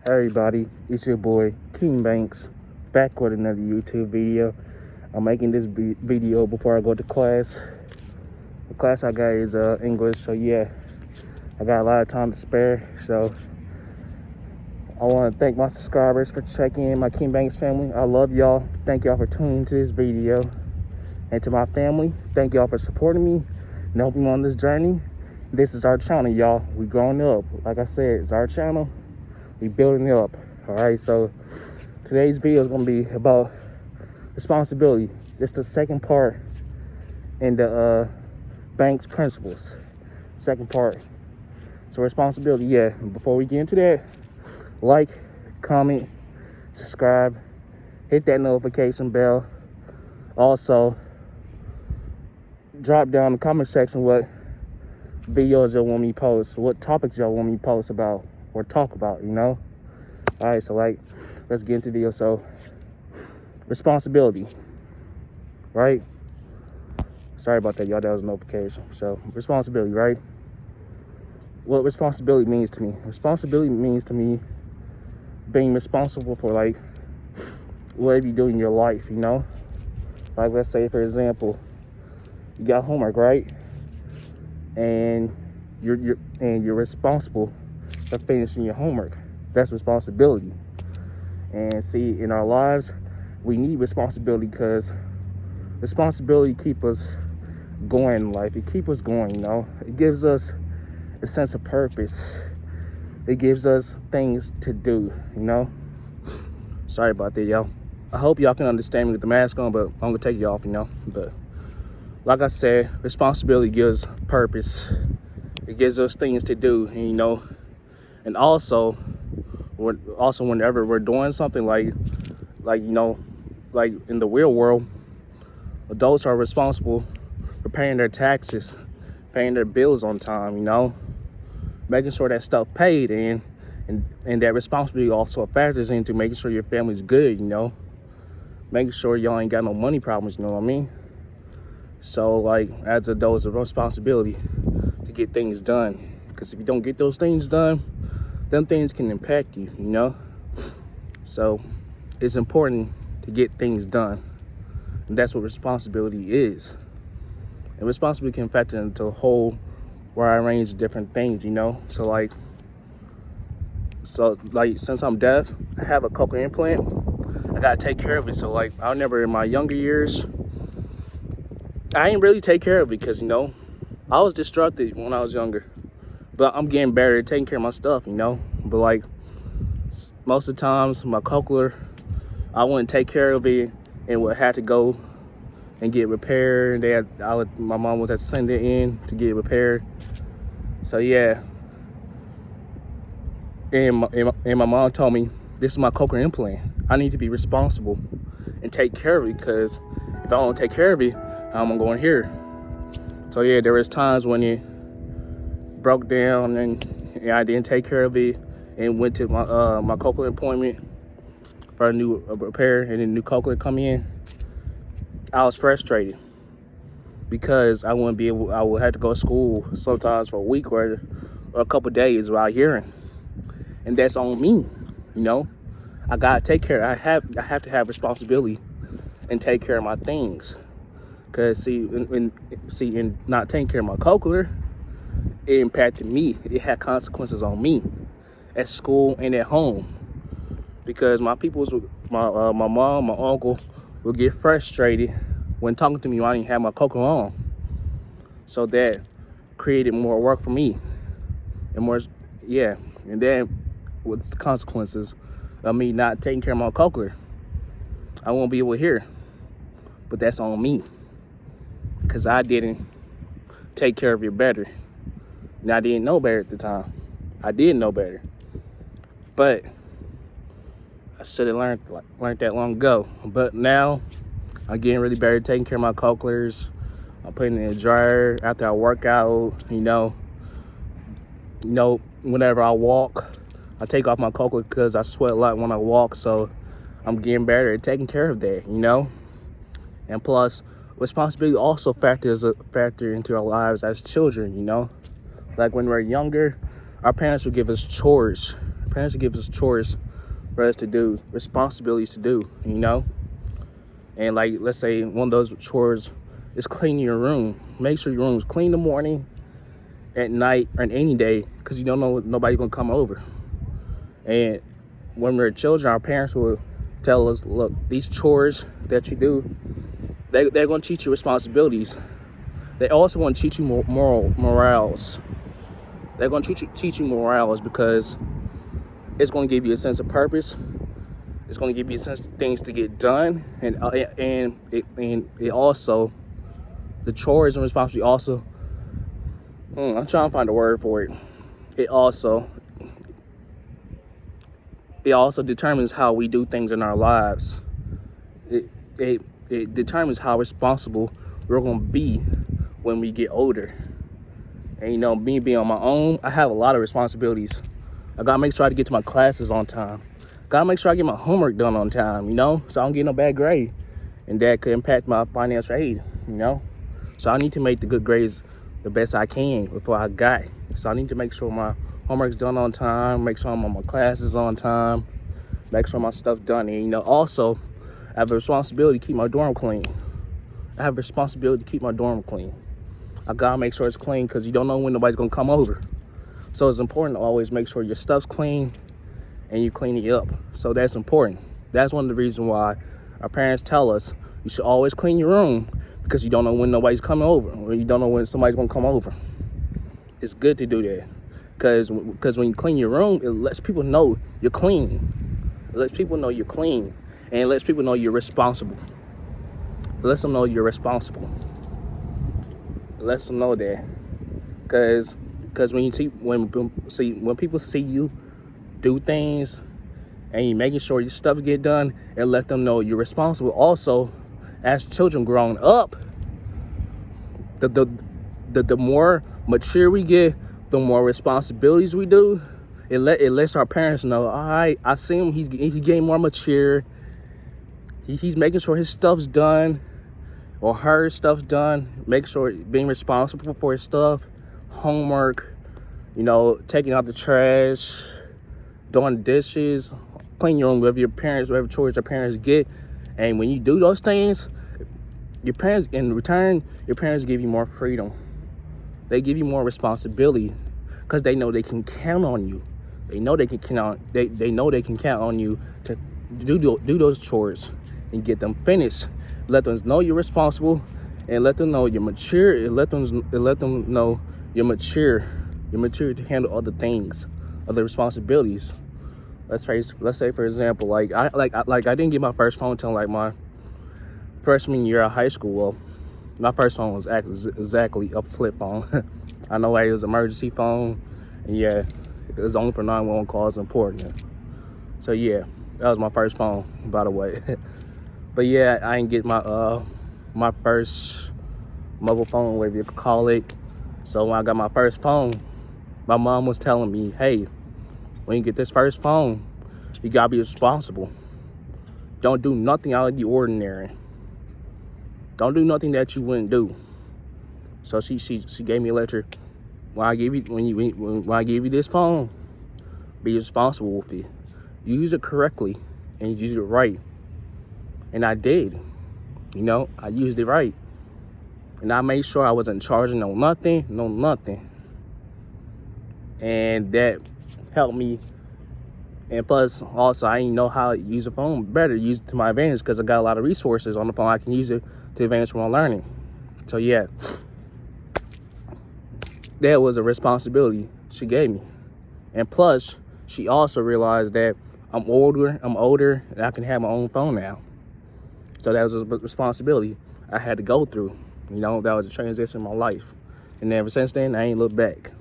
Hey everybody, it's your boy King Banks back with another YouTube video. I'm making this video before I go to class. The class I got is English, so yeah, I got a lot of time to spare. So I want to thank my subscribers for checking in, my King Banks family. I love y'all. Thank y'all for tuning to this video. And to my family, thank y'all for supporting me and helping me on this journey. This is our channel, y'all. We growing up. Like I said, it's our channel. We building it up. All right, so today's video is going to be about responsibility. It's the second part in the Banks principles. Second part. So responsibility, yeah. Before we get into that, like, comment, subscribe, hit that notification bell. Also, drop down in the comment section what videos y'all want me to post, what topics y'all want me to post about or talk about, you know? All right, so let's get into the video. So responsibility, right? Sorry about that, y'all. That was a notification. So responsibility, right? What responsibility means to me? Responsibility means to me being responsible for whatever you do in your life, you know? Like, let's say, for example, you got homework, right? And you're responsible for finishing your homework. That's responsibility. And see, in our lives, we need responsibility because responsibility keeps us going in life. It keeps us going, you know? It gives us a sense of purpose. It gives us things to do, you know? Sorry about that, y'all. I hope y'all can understand me with the mask on, but I'm gonna take you off, you know? But like I said, responsibility gives purpose. It gives us things to do, and, you know? And also whenever we're doing something like you know, like in the real world, adults are responsible for paying their taxes, paying their bills on time, you know, making sure that stuff paid, and that responsibility also factors into making sure your family's good, you know, making sure y'all ain't got no money problems, you know what I mean? So like, as adults, a responsibility to get things done, because if you don't get those things done, them things can impact you, you know? So it's important to get things done. And that's what responsibility is. And responsibility can factor into a whole wide range of different things, you know? So like, since I'm deaf, I have a cochlear implant. I gotta take care of it. So like, I remember in my younger years, I didn't really take care of it because, you know, I was distracted when I was younger. But I'm getting better at taking care of my stuff, you know? But like, most of the times, my cochlear, I wouldn't take care of it and would have to go and get repaired. My mom would have to send it in to get repaired. So yeah. And my mom told me, this is my cochlear implant. I need to be responsible and take care of it, because if I don't take care of it, I'm gonna go in here. So yeah, there was times when it broke down and I didn't take care of it and went to my cochlear appointment for a new repair, and a new cochlear come in. I was frustrated because I would have to go to school sometimes for a week or a couple days without hearing, and that's on me, you know? I gotta take care. I have to have responsibility and take care of my things, because in not taking care of my cochlear, it impacted me. It had consequences on me at school and at home, because my mom, my uncle would get frustrated when talking to me when I didn't have my cochlear on. So that created more work for me, and more, yeah. And then with the consequences of me not taking care of my cochlear, I won't be able to hear. But that's on me, because I didn't take care of it better. And I didn't know better at the time. I did know better, but I should have learned that long ago. But now I'm getting really better at taking care of my cochlears. I'm putting it in the dryer after I work out, you know. Whenever I walk, I take off my cochlear because I sweat a lot when I walk. So I'm getting better at taking care of that, you know. And plus, responsibility also factor into our lives as children, you know. Like when we're younger, our parents would give us chores. parents give us chores for us to do, responsibilities to do, you know? And like, let's say one of those chores is cleaning your room. Make sure your room is clean in the morning, at night, or any day, because you don't know nobody's gonna come over. And when we're children, our parents will tell us, look, these chores that you do, they're gonna teach you responsibilities. They also want to teach you morals. They're going to teach you morals because it's going to give you a sense of purpose. It's going to give you a sense of things to get done, and it also, the chores and responsibility also. I'm trying to find a word for it. It also determines how we do things in our lives. It determines how responsible we're going to be when we get older. And you know, me being on my own, I have a lot of responsibilities. I gotta make sure I get to my classes on time. Gotta make sure I get my homework done on time, you know, so I don't get no bad grade. And that could impact my financial aid, you know. So I need to make the good grades the best I can before I got. So I need to make sure my homework's done on time, make sure I'm on my classes on time, make sure my stuff's done. And you know, also, I have a responsibility to keep my dorm clean. I have a responsibility to keep my dorm clean. I gotta make sure it's clean because you don't know when nobody's gonna come over. So it's important to always make sure your stuff's clean and you clean it up. So that's important. That's one of the reasons why our parents tell us you should always clean your room, because you don't know when nobody's coming over, or you don't know when somebody's gonna come over. It's good to do that because when you clean your room, it lets people know you're clean. It lets people know you're clean, and it lets people know you're responsible. It lets them know you're responsible. It lets them know that, because when people see you do things and you're making sure your stuff get done, it let them know you're responsible. Also, as children growing up, the more mature we get, the more responsibilities we do. It lets our parents know, all right, I see him, he's getting more mature. He's making sure his stuff's done, or her stuff's done. Make sure being responsible for his stuff, homework, you know, taking out the trash, doing dishes, cleaning your room, whatever chores your parents get. And when you do those things, your parents, in return, your parents give you more freedom. They give you more responsibility because they know they can count on you. They know they can count. They know they can count on you to do those chores and get them finished. Let them know you're responsible, and let them know you're mature. And let them know you're mature. You're mature to handle other things, other responsibilities. Let's say for example, I didn't get my first phone until like my freshman year of high school. Well, my first phone was exactly a flip phone. I know it was an emergency phone, and yeah, it was only for 911 calls important. So yeah, that was my first phone, by the way. But yeah, I didn't get my first mobile phone, whatever you call it. So when I got my first phone, my mom was telling me, hey, when you get this first phone, you gotta be responsible. Don't do nothing out of the ordinary. Don't do nothing that you wouldn't do. So she gave me a lecture. When I give you this phone, be responsible with it. Use it correctly and use it right. And I did. You know, I used it right. And I made sure I wasn't charging no nothing. And that helped me. And plus, also, I didn't know how to use a phone better, use it to my advantage, because I got a lot of resources on the phone. I can use it to advance my learning. So yeah, that was a responsibility she gave me. And plus, she also realized that I'm older, and I can have my own phone now. So that was a responsibility I had to go through. You know, that was a transition in my life. And ever since then, I ain't looked back.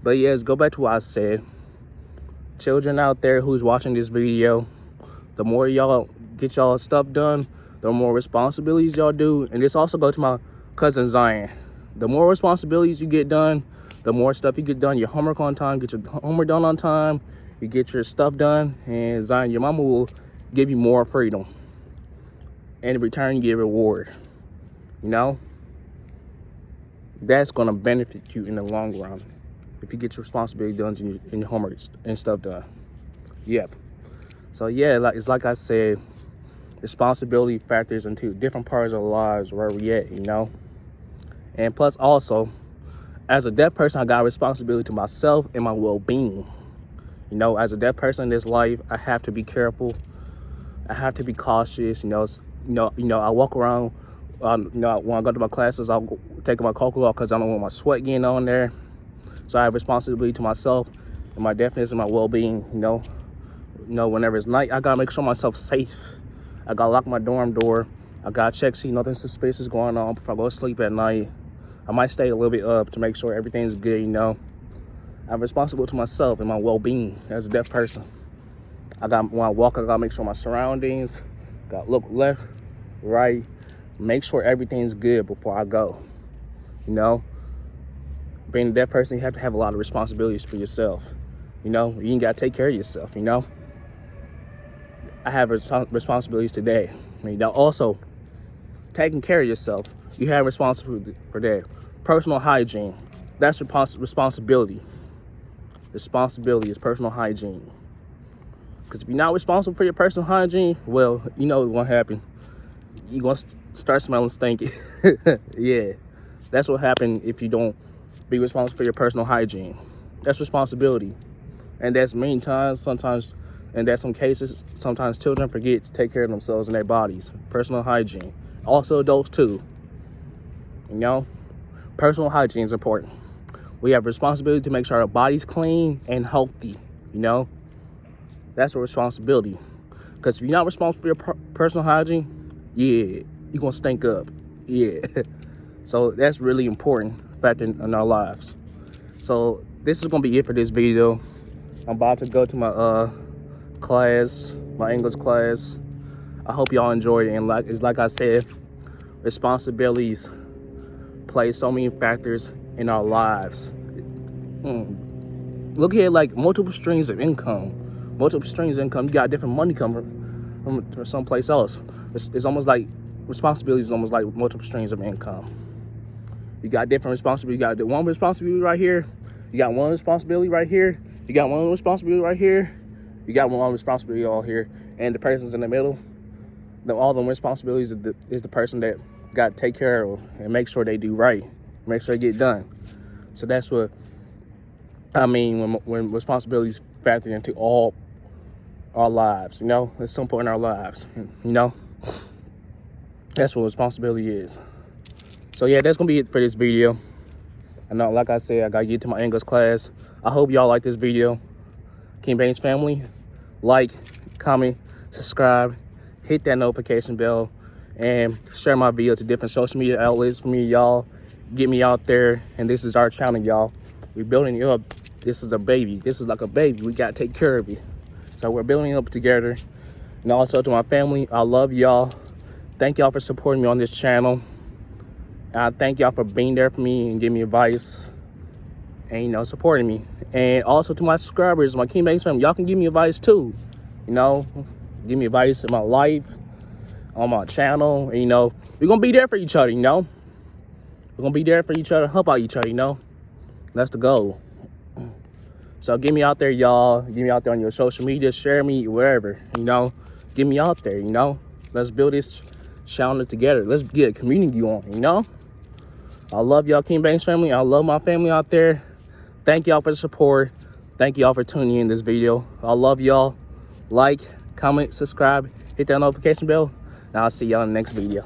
But yeah, let's go back to what I said. Children out there who's watching this video, the more y'all get y'all stuff done, the more responsibilities y'all do. And this also goes to my cousin Zion. The more responsibilities you get done, the more stuff you get done. Your homework on time, get your homework done on time, you get your stuff done, and Zion, your mama will give you more freedom. And in return, you get a reward. You know? That's gonna benefit you in the long run. if you get your responsibility done and your homework and stuff done. Yep. So yeah, it's like I said, responsibility factors into different parts of our lives where we at, you know. And plus also, as a deaf person, I got a responsibility to myself and my well-being. You know, as a deaf person in this life, I have to be careful. I have to be cautious. You know, I walk around. You know, when I go to my classes, I'll take my coat off because I don't want my sweat getting on there. So I have responsibility to myself and my deafness and my well-being. You know, whenever it's night, I gotta make sure myself safe. I gotta lock my dorm door. I gotta check, see nothing suspicious going on before I go to sleep at night. I might stay a little bit up to make sure everything's good, you know. I'm responsible to myself and my well-being as a deaf person. When I walk, I gotta make sure my surroundings, gotta look left, right, make sure everything's good before I go. You know, being a deaf person, you have to have a lot of responsibilities for yourself. You know, you ain't gotta take care of yourself, you know. I have responsibilities today. I mean, also, taking care of yourself, you have responsibility for that. Personal hygiene, that's responsibility. Responsibility is personal hygiene. Because if you're not responsible for your personal hygiene, well, you know what's going to happen. You're going to start smelling stinky. Yeah, that's what happens if you don't be responsible for your personal hygiene. That's responsibility. And that's many times, sometimes, and that's some cases, sometimes children forget to take care of themselves and their bodies. Personal hygiene. Also adults too. You know, personal hygiene is important. We have responsibility to make sure our body's clean and healthy, you know. That's a responsibility. Because if you're not responsible for your personal hygiene, yeah, you're going to stink up. Yeah. So that's really important factor in our lives. So this is going to be it for this video. I'm about to go to my class, my English class. I hope y'all enjoyed it. And like I said, responsibilities play so many factors in our lives. Look here, like multiple streams of income. Multiple streams of income. You got different money coming from someplace else. It's almost like responsibility is almost like multiple streams of income. You got different responsibilities. You got one responsibility right here. You got one responsibility right here. You got one responsibility right here. You got one responsibility all here. And the person's in the middle. All the responsibilities is the person that got to take care of and make sure they do right. Make sure they get done. So that's what I mean when responsibilities factor into all our lives, you know. It's so important in our lives, you know. That's what responsibility is. So yeah, that's gonna be it for this video. I know, like I said, I gotta get to my English class. I hope y'all like this video. King Bangs family, like, comment, subscribe, hit that notification bell, and share my video to different social media outlets for me, y'all. Get me out there, and this is our channel, y'all. We're building it up. This is a baby. This is like a baby. We gotta take care of it. So we're building it up together. And also to my family, I love y'all. Thank y'all for supporting me on this channel. And I thank y'all for being there for me and giving me advice and, you know, supporting me. And also to my subscribers, my King Bangs family, y'all can give me advice too. You know, give me advice in my life, on my channel. And, you know, we're gonna be there for each other, you know. We're gonna be there for each other, help out each other, you know. That's the goal. So get me out there, y'all. Get me out there on your social media, share me wherever, you know. Get me out there, you know. Let's build this channel together. Let's get a community on, you know. I love y'all, King Bangs family. I love my family out there. Thank y'all for the support. Thank y'all for tuning in this video. I love y'all. Like, comment, subscribe, hit that notification bell, and I'll see y'all in the next video.